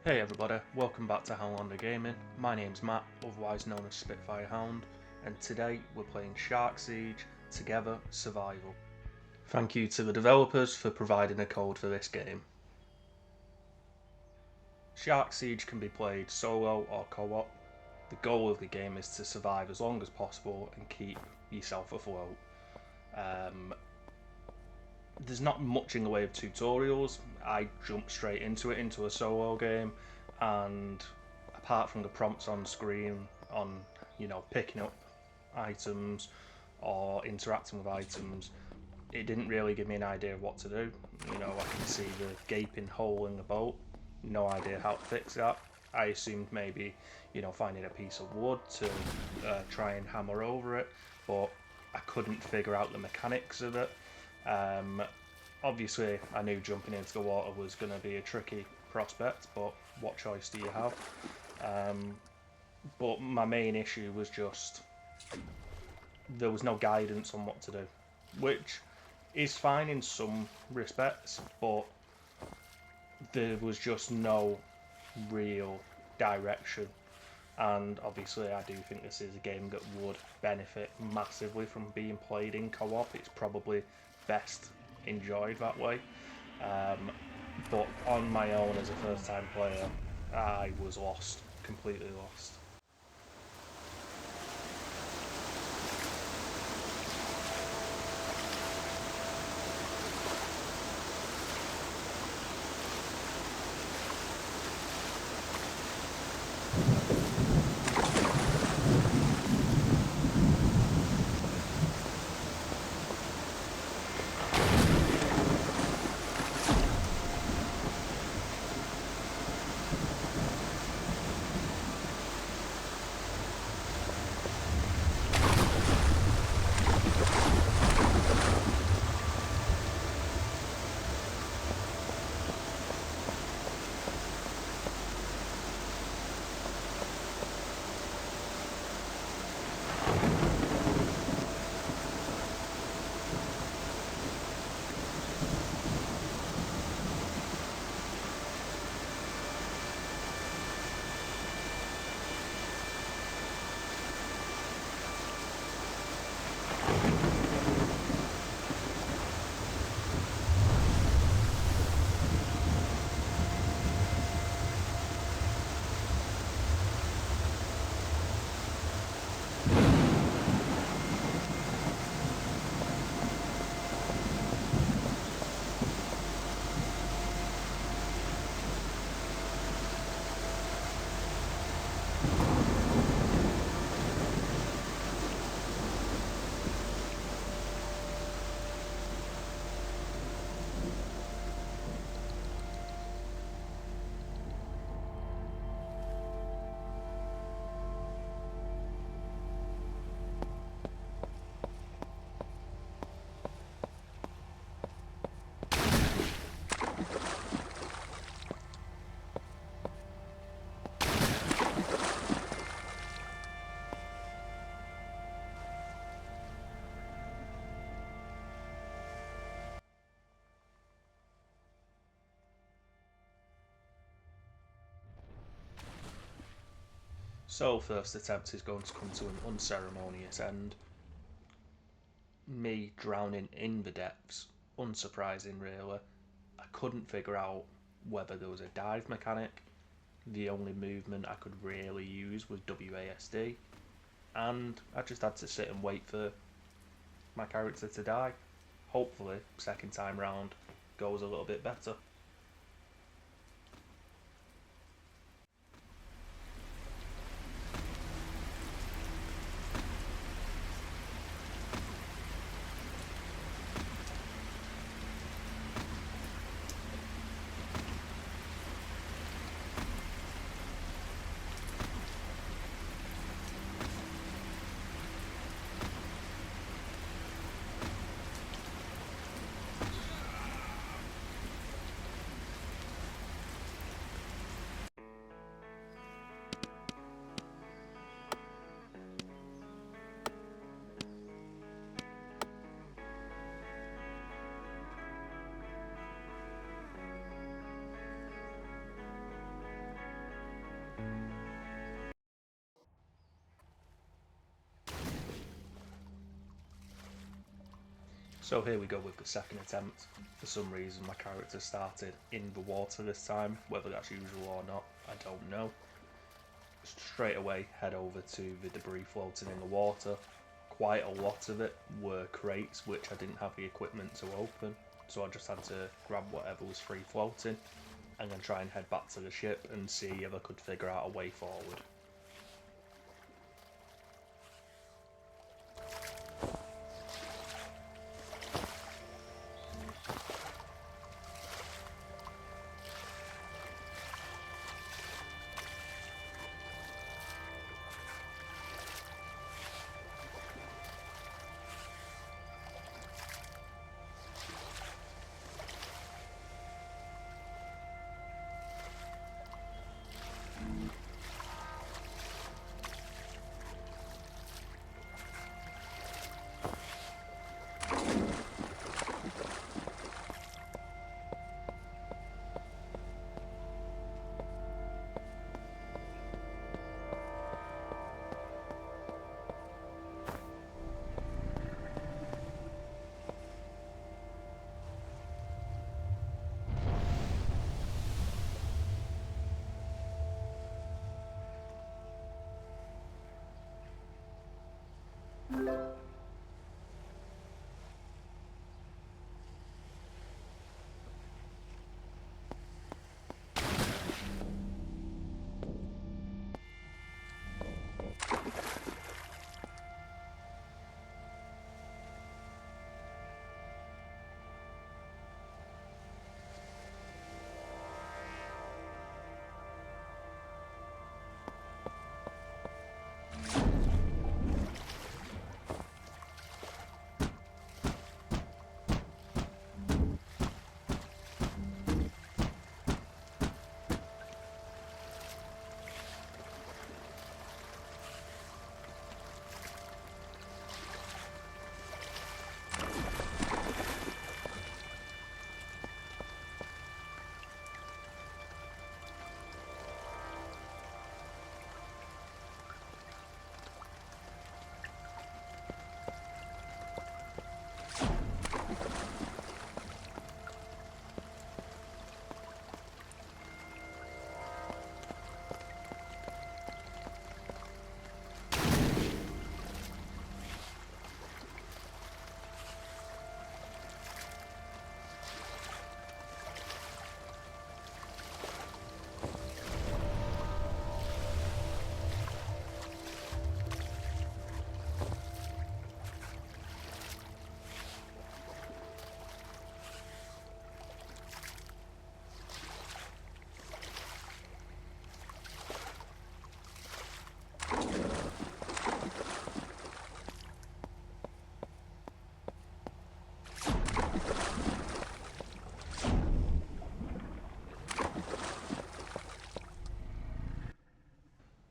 Hey everybody, welcome back to Highlander Gaming. My name's Matt, otherwise known as SpitfireHound, and today we're playing Shark Siege Together Survival. Thank you to the developers for providing a code for this game. Shark Siege can be played solo or co-op. The goal of the game is to survive as long as possible and keep yourself afloat. There's not much in the way of tutorials. I jumped straight into a solo game, and apart from the prompts on screen on picking up items or interacting with items, it didn't really give me an idea of what to do. I can see the gaping hole in the boat, no idea how to fix that. I assumed maybe finding a piece of wood to try and hammer over it, but I couldn't figure out the mechanics of it. Obviously, I knew jumping into the water was going to be a tricky prospect, but what choice do you have? But my main issue was just there was no guidance on what to do, which is fine in some respects, but there was just no real direction. And obviously I do think this is a game that would benefit massively from being played in co-op. It's probably best enjoyed that way, but on my own as a first time player I was lost, completely lost. So first attempt is going to come to an unceremonious end. Me drowning in the depths, unsurprising really. I couldn't figure out whether there was a dive mechanic. The only movement I could really use was WASD, and I just had to sit and wait for my character to die. Hopefully, second time round goes a little bit better. So here we go with the second attempt. For some reason my character started in the water this time, whether that's usual or not, I don't know. Straight away head over to the debris floating in the water. Quite a lot of it were crates which I didn't have the equipment to open, so I just had to grab whatever was free floating and then try and head back to the ship and see if I could figure out a way forward.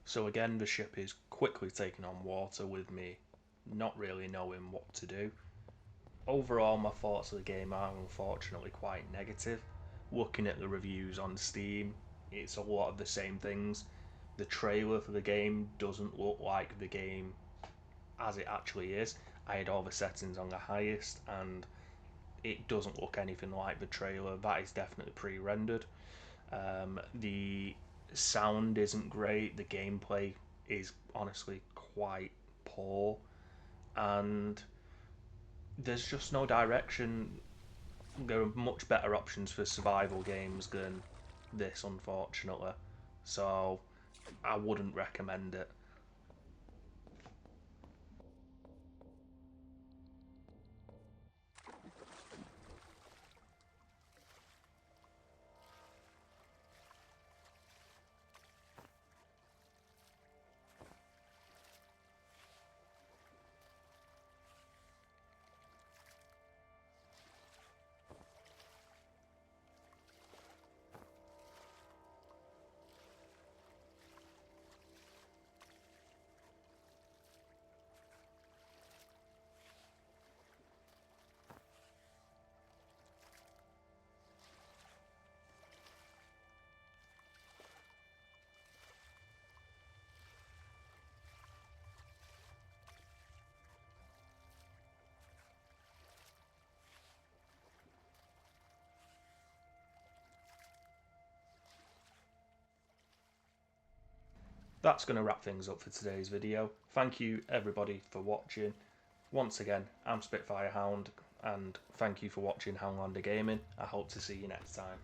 So again, the ship is quickly taking on water with me not really knowing what to do. Overall, my thoughts of the game are unfortunately quite negative. Looking at the reviews on Steam, it's a lot of the same things. The trailer for the game doesn't look like the game as it actually is. I had all the settings on the highest and it doesn't look anything like the trailer. That is definitely pre-rendered. The sound isn't great. The gameplay is honestly quite poor, and there's just no direction. There are much better options for survival games than this, unfortunately. So I wouldn't recommend it. that's going to wrap things up for today's video. Thank you everybody for watching. Once again, I'm SpitfireHound, and thank you for watching Hound Lander Gaming. I hope to see you next time.